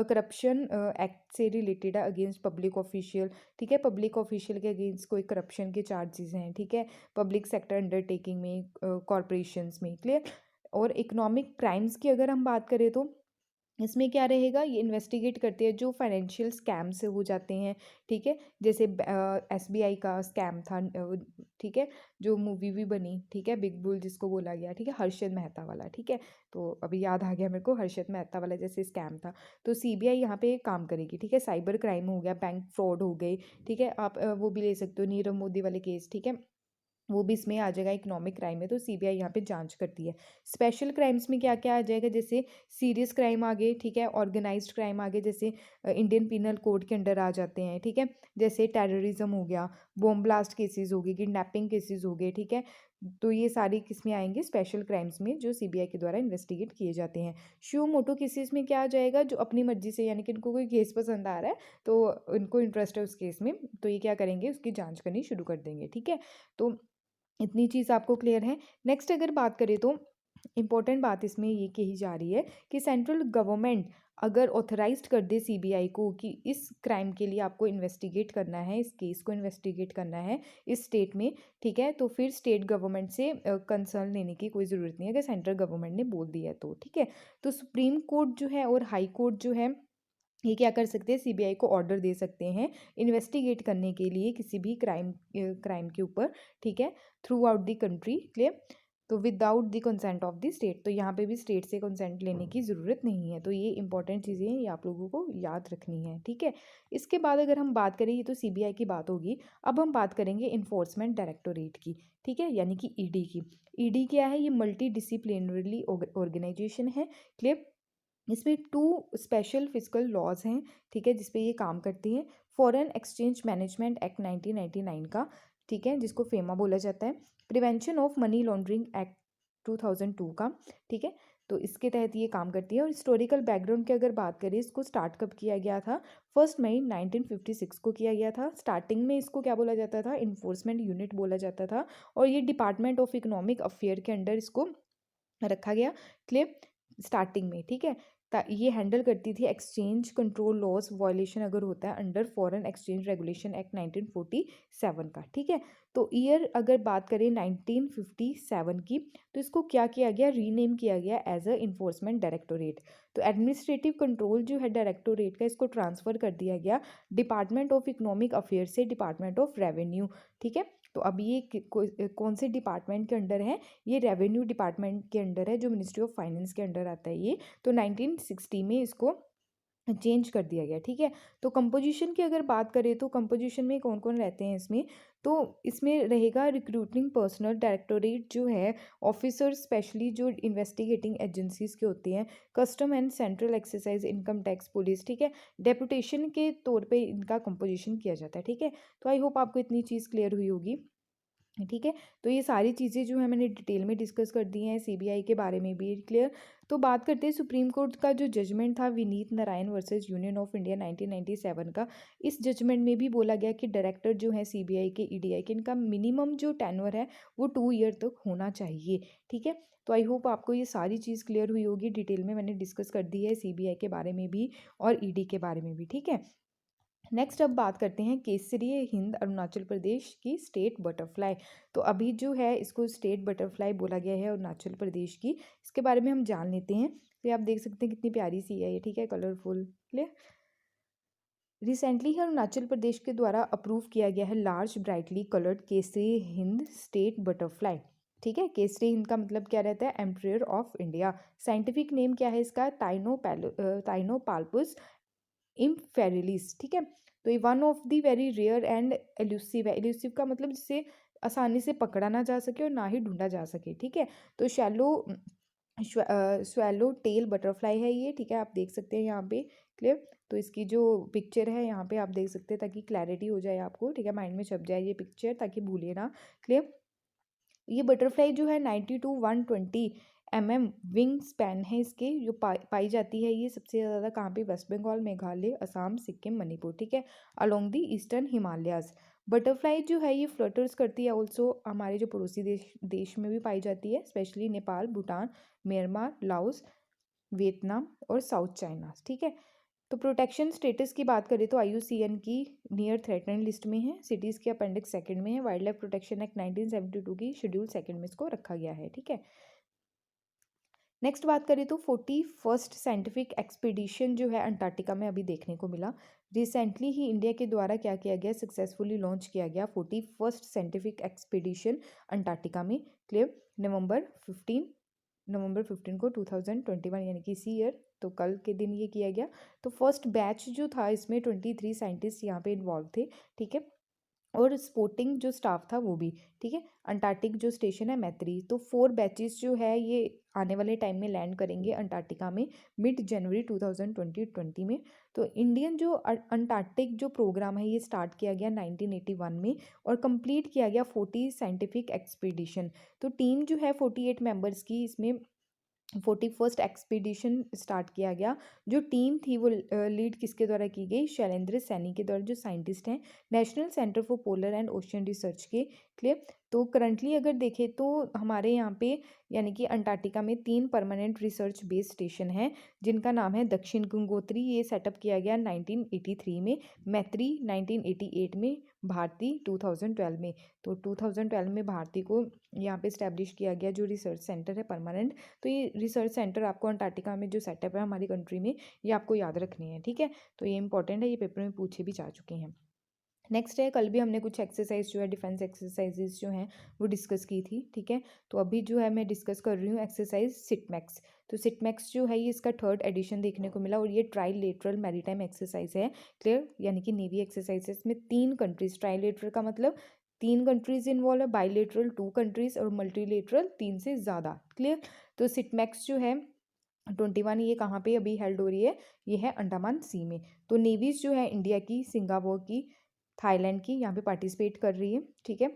Speaker 1: करप्शन एक्ट से रिलेटेड है अगेंस्ट पब्लिक ऑफिशियल, ठीक है, पब्लिक ऑफिशियल के अगेंस्ट कोई करप्शन के चार्जेस हैं, ठीक है, पब्लिक सेक्टर अंडरटेकिंग में, कॉरपोरेशंस में। क्लियर। और इकोनॉमिक क्राइम्स की अगर हम बात करें तो इसमें क्या रहेगा, ये इन्वेस्टिगेट करती है जो फाइनेंशियल स्कैम से हो जाते हैं, ठीक है, जैसे एसबीआई का स्कैम था, ठीक है, जो मूवी भी बनी, ठीक है, बिग बुल जिसको बोला गया, ठीक है, हर्षद मेहता वाला, ठीक है। तो अभी याद आ गया मेरे को, हर्षद मेहता वाला जैसे स्कैम था, तो सीबीआई यहाँ पे काम करेगी, ठीक है। साइबर क्राइम हो गया, बैंक फ्रॉड हो गई, ठीक है, आप वो भी ले सकते हो, नीरव मोदी वाले केस, ठीक है, वो भी इसमें आ जाएगा, इकोनॉमिक क्राइम है तो सीबीआई यहाँ पे जांच करती है। स्पेशल क्राइम्स में क्या क्या आ जाएगा, जैसे सीरियस क्राइम आ गए, ठीक है, ऑर्गेनाइज्ड क्राइम आ गए, जैसे इंडियन पिनल कोड के अंडर आ जाते हैं, ठीक है, जैसे टेररिज्म हो गया, बॉम्ब ब्लास्ट केसेस हो गए, किडनैपिंग केसेस हो गए, ठीक है। तो ये सारी किस में आएंगे, स्पेशल क्राइम्स में, जो सीबीआई के द्वारा इन्वेस्टिगेट किए जाते हैं। शो मोटो केसेस में क्या आ जाएगा, जो अपनी मर्जी से, यानी कि इनको कोई केस पसंद आ रहा है तो उनको इंटरेस्ट है उस केस में, तो ये क्या करेंगे, उसकी जांच करनी शुरू कर देंगे, ठीक है। तो इतनी चीज़ आपको क्लियर है। नेक्स्ट अगर बात करें तो इम्पोर्टेंट बात इसमें ये कही जा रही है कि सेंट्रल गवर्नमेंट अगर ऑथराइज्ड कर दे सीबीआई को कि इस क्राइम के लिए आपको इन्वेस्टिगेट करना है, इस केस को इन्वेस्टिगेट करना है इस स्टेट में, ठीक है, तो फिर स्टेट गवर्नमेंट से कंसर्न लेने की कोई ज़रूरत नहीं है अगर सेंट्रल गवर्नमेंट ने बोल दिया तो, ठीक है। तो सुप्रीम कोर्ट जो है और हाई कोर्ट जो है ये क्या कर सकते हैं, सीबीआई को ऑर्डर दे सकते हैं इन्वेस्टिगेट करने के लिए किसी भी क्राइम के ऊपर, ठीक है, throughout the country. Clear. तो without the consent of the state, तो यहाँ पे भी स्टेट से कंसेंट लेने की ज़रूरत नहीं है। तो ये इंपॉर्टेंट चीज़ें हैं, ये आप लोगों को याद रखनी है, ठीक है। इसके बाद अगर हम बात करें, ये तो सीबीआई की बात होगी, अब हम बात करेंगे इन्फोर्समेंट डायरेक्टोरेट की, ठीक है, यानी कि ईडी की। ईडी क्या है, ये मल्टी डिसिप्लिनरी ऑर्गेनाइजेशन है। क्लियर। इसमें 2 स्पेशल फिजिकल लॉज हैं, ठीक है, जिस पे ये काम करती हैं। फॉरेन एक्सचेंज मैनेजमेंट एक्ट 1999 का, ठीक है, जिसको फेमा बोला जाता है। Prevention of money laundering act 2002 का, ठीक है। तो इसके तहत ये काम करती है। और हिस्टोरिकल बैकग्राउंड की अगर बात करें, इसको स्टार्ट कब किया गया था? 1 मई 1956 को किया गया था। स्टार्टिंग में इसको क्या बोला जाता था? इन्फोर्समेंट यूनिट बोला जाता था, और ये डिपार्टमेंट ऑफ इकोनॉमिक अफेयर के अंडर इसको रखा गया। क्लियर? स्टार्टिंग में, ठीक है। ये हैंडल करती थी एक्सचेंज कंट्रोल लॉस वायलेशन अगर होता है under foreign exchange regulation act 1947 का, ठीक है। तो ईयर अगर बात करें 1957 की, तो इसको क्या किया गया? रीनेम किया गया एज अ इन्फोर्समेंट डायरेक्टोरेट। तो एडमिनिस्ट्रेटिव कंट्रोल जो है डायरेक्टोरेट का, इसको ट्रांसफर कर दिया गया डिपार्टमेंट ऑफ इकोनॉमिक अफेयर से डिपार्टमेंट ऑफ रेवेन्यू, ठीक है। तो अब ये कौन से डिपार्टमेंट के अंडर है? ये रेवेन्यू डिपार्टमेंट के अंडर है, जो मिनिस्ट्री ऑफ फाइनेंस के अंडर आता है ये। तो 1960 में इसको चेंज कर दिया गया, ठीक है। तो कंपोजिशन की अगर बात करें, तो कंपोजिशन में कौन कौन रहते हैं इसमें? तो इसमें रहेगा रिक्रूटिंग पर्सनल डायरेक्टोरेट जो है, ऑफिसर स्पेशली जो इन्वेस्टिगेटिंग एजेंसीज के होते हैं, custom and central excise, income tax, police, ठीक है। डेपुटेशन के तौर पे इनका कंपोजिशन किया जाता है, ठीक है। तो आई होप आपको इतनी चीज़ क्लियर हुई होगी, ठीक है। तो ये सारी चीज़ें जो है मैंने डिटेल में डिस्कस कर दी हैं, सीबीआई के बारे में भी क्लियर। तो बात करते हैं सुप्रीम कोर्ट का जो जजमेंट था Vineet Narayan versus union of India 1997 का। इस जजमेंट में भी बोला गया कि डायरेक्टर जो है सीबीआई के, ईडीआई के, इनका मिनिमम जो टेन्योर है वो 2 ईयर तक होना चाहिए, ठीक है। तो आई होप आपको ये सारी चीज़ क्लियर हुई होगी। डिटेल में मैंने डिस्कस कर दी है सीबीआई के बारे में भी और ईडी के बारे में भी, ठीक है। नेक्स्ट अब बात करते हैं केसरीय हिंद अरुणाचल प्रदेश की स्टेट बटरफ्लाई। तो अभी जो है इसको स्टेट बटरफ्लाई बोला गया है अरुणाचल प्रदेश की। इसके बारे में हम जान लेते हैं। तो आप देख सकते हैं कितनी प्यारी सी है ये, ठीक है, कलरफुल। क्लियर? रिसेंटली ही अरुणाचल प्रदेश के द्वारा अप्रूव किया गया है large brightly coloured Kaiser Hind state butterfly, ठीक है। केसरी हिंद का मतलब क्या रहता है? Emperor of India. Scientific name क्या है इसका? ताइनोपाल्पुस इम्फेरिलिस, ठीक है। तो ये one of the very rare and elusive है। एल्यूसिव का मतलब जिसे आसानी से पकड़ा ना जा सके और ना ही ढूंढा जा सके, ठीक है। तो स्वैलो टेल बटरफ्लाई है ये, ठीक है। आप देख सकते हैं यहाँ पे, क्लियर। तो इसकी जो पिक्चर है यहाँ पे आप देख सकते हैं, ताकि क्लैरिटी हो जाए आपको, ठीक है, माइंड में छप जाए ये पिक्चर, ताकि भूलिए ना, क्लियर। ये बटरफ्लाई जो है 90 to 120 mm विंग स्पैन है इसके, जो पाई जाती है ये सबसे ज़्यादा कहाँ पे? वेस्ट बंगाल, मेघालय, असम, सिक्किम, मणिपुर, ठीक है, along the eastern Himalayas. Butterfly जो है ये फ्लटर्स करती है ऑल्सो, हमारे जो पड़ोसी देश में भी पाई जाती है, specially Nepal, Bhutan, Myanmar, Laos, Vietnam और साउथ चाइना, ठीक है। तो प्रोटेक्शन स्टेटस की बात करें तो आईयूसीएन की नियर थ्रेटन लिस्ट में है, सिटीज़ के अपेंडिक्स सेकंड में है, वाइल्ड लाइफ प्रोटेक्शन एक्ट 1972 की शेड्यूल सेकंड में इसको रखा गया है, ठीक है। नेक्स्ट बात करें तो 41st साइंटिफिक एक्सपीडिशन जो है अंटार्कटिका में अभी देखने को मिला। रिसेंटली ही इंडिया के द्वारा क्या किया गया? सक्सेसफुली लॉन्च किया गया 41st साइंटिफिक एक्सपीडिशन अंटार्कटिका में, क्लियर। नवंबर 15 को 2021 यानी कि इसी ईयर, तो कल के दिन ये किया गया। तो फर्स्ट बैच जो था इसमें 23 साइंटिस्ट यहाँ पे इन्वॉल्व थे, ठीक है। और स्पोर्टिंग जो स्टाफ था वो भी, ठीक है। अंटार्कटिक जो स्टेशन है मैत्री, तो 4 बैचेस जो है ये आने वाले टाइम में लैंड करेंगे अंटार्कटिका में मिड जनवरी 2020 में। तो इंडियन जो अंटार्कटिक जो प्रोग्राम है ये स्टार्ट किया गया 1981 में, और कंप्लीट किया गया 40 साइंटिफिक एक्सपीडिशन। तो टीम जो है 48 मेंबर्स की, इसमें 41st एक्सपीडिशन स्टार्ट किया गया। जो टीम थी वो लीड किसके द्वारा की गई? शैलेंद्र सैनी के द्वारा, जो साइंटिस्ट हैं national centre for polar and ocean research के, क्लियर। तो करंटली अगर देखें तो हमारे यहाँ पे यानी कि अंटार्कटिका में 3 परमानेंट रिसर्च बेस स्टेशन हैं, जिनका नाम है दक्षिण गंगोत्री, ये सेटअप किया गया 1983 में, मैत्री 1988 में, भारती 2012 में। तो 2012 में भारती को यहाँ पे इस्टेब्लिश किया गया जो रिसर्च सेंटर है परमानेंट। तो ये रिसर्च सेंटर आपको अंटार्कटिका में जो सेटअप है हमारी कंट्री में, ये आपको याद रखने हैं, ठीक है। तो ये इंपॉर्टेंट है, ये पेपर में पूछे भी जा चुके हैं। नेक्स्ट है, कल भी हमने कुछ एक्सरसाइज जो है डिफेंस एक्सरसाइजेज जो हैं वो डिस्कस की थी, ठीक है। तो अभी जो है मैं डिस्कस कर रही हूँ एक्सरसाइज सिटमैक्स। तो सिटमैक्स जो है ये इसका 3rd एडिशन देखने को मिला, और ये ट्राइलेटरल मैरीटाइम एक्सरसाइज है, क्लियर, यानी कि नेवी एक्सरसाइज है। इसमें 3 कंट्रीज, ट्राइलेटरल का मतलब 3 कंट्रीज इन्वॉल्व है, बाईलेटरल 2 कंट्रीज और मल्टीलेटरल 3 से ज़्यादा, क्लियर। तो सिटमैक्स जो है 21 ये कहाँ पे अभी हेल्ड हो रही है? ये है अंडमान सी में। तो नेवीज जो है इंडिया की, सिंगापुर की, थाईलैंड की यहाँ पे पार्टिसिपेट कर रही है, ठीक है।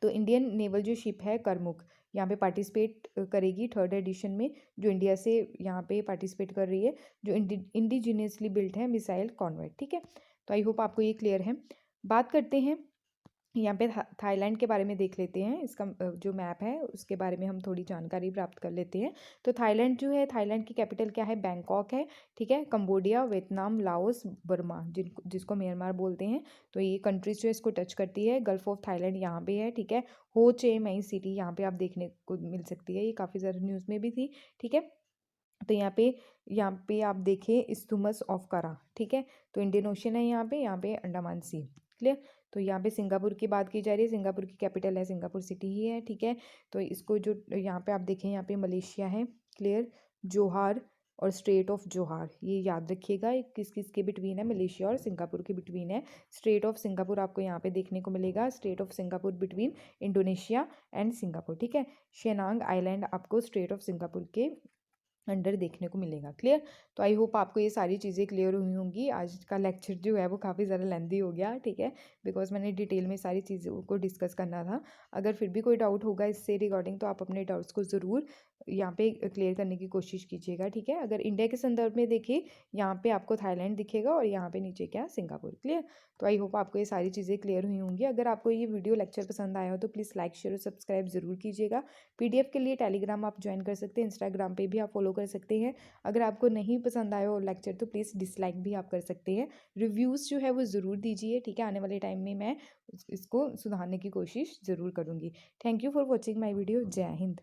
Speaker 1: तो इंडियन नेवल जो शिप है करमुक, यहाँ पे पार्टिसिपेट करेगी 3rd एडिशन में, जो इंडिया से यहाँ पे पार्टिसिपेट कर रही है, जो इंडिजिनियसली बिल्ट है मिसाइल कॉन्वेट। ठीक है, तो आई होप आपको ये क्लियर है। बात करते हैं यहाँ पे थाईलैंड के बारे में, देख लेते हैं इसका जो मैप है उसके बारे में हम थोड़ी जानकारी प्राप्त कर लेते हैं। तो थाईलैंड जो है, थाईलैंड की कैपिटल क्या है, बैंकॉक है। ठीक है, कंबोडिया, वियतनाम, लाओस, बर्मा जिसको म्यांमार बोलते हैं, तो ये कंट्रीज जो है इसको टच करती है। गल्फ ऑफ थाईलैंड यहाँ पे है। ठीक है, हो चे मई सिटी यहाँ पे आप देखने को मिल सकती है, ये काफ़ी ज़्यादा न्यूज़ में भी थी। ठीक है, तो यहाँ पे आप देखें इस्तुमस ऑफ करा। ठीक है, तो इंडियन ओशन है यहाँ पे अंडमान सी। क्लियर, तो यहाँ पे सिंगापुर की बात की जा रही है, सिंगापुर की कैपिटल है, सिंगापुर सिटी ही है। ठीक है, तो इसको जो यहाँ पे आप देखें, यहाँ पे मलेशिया है। क्लियर, जोहार और स्ट्रेट ऑफ जोहार, ये याद रखिएगा, किस किस के बिटवीन है, मलेशिया और सिंगापुर के बिटवीन है। स्ट्रेट ऑफ सिंगापुर आपको यहाँ पे देखने को मिलेगा, straight of Singapore between Indonesia and Singapore. ठीक है, शेनांग आइलैंड आपको स्ट्रेट ऑफ सिंगापुर के अंडर देखने को मिलेगा। क्लियर, तो आई होप आपको ये सारी चीज़ें क्लियर हुई होंगी। आज का लेक्चर जो है वो काफ़ी ज़्यादा लेंदी हो गया। ठीक है, बिकॉज मैंने डिटेल में सारी चीज़ों को डिस्कस करना था। अगर फिर भी कोई डाउट होगा इससे रिगार्डिंग, तो आप अपने डाउट्स को ज़रूर यहाँ पे क्लियर करने की कोशिश कीजिएगा। ठीक है, अगर इंडिया के संदर्भ में देखिए, यहाँ पे आपको थाईलैंड दिखेगा और यहाँ पे नीचे क्या, सिंगापुर। क्लियर, तो आई होप आपको ये सारी चीज़ें क्लियर हुई होंगी। अगर आपको ये वीडियो लेक्चर पसंद आया हो तो प्लीज़ लाइक, शेयर और सब्सक्राइब ज़रूर कीजिएगा। PDF के लिए टेलीग्राम आप ज्वाइन कर सकते हैं, इंस्टाग्राम पे भी आप फॉलो कर सकते हैं। अगर आपको नहीं पसंद आया हो लेक्चर तो प्लीज़ डिसलाइक भी आप कर सकते हैं। रिव्यूज़ जो है वो ज़रूर दीजिए। ठीक है, आने वाले टाइम में मैं इसको सुधारने की कोशिश ज़रूर करूँगी। Thank you for watching my video. जय हिंद।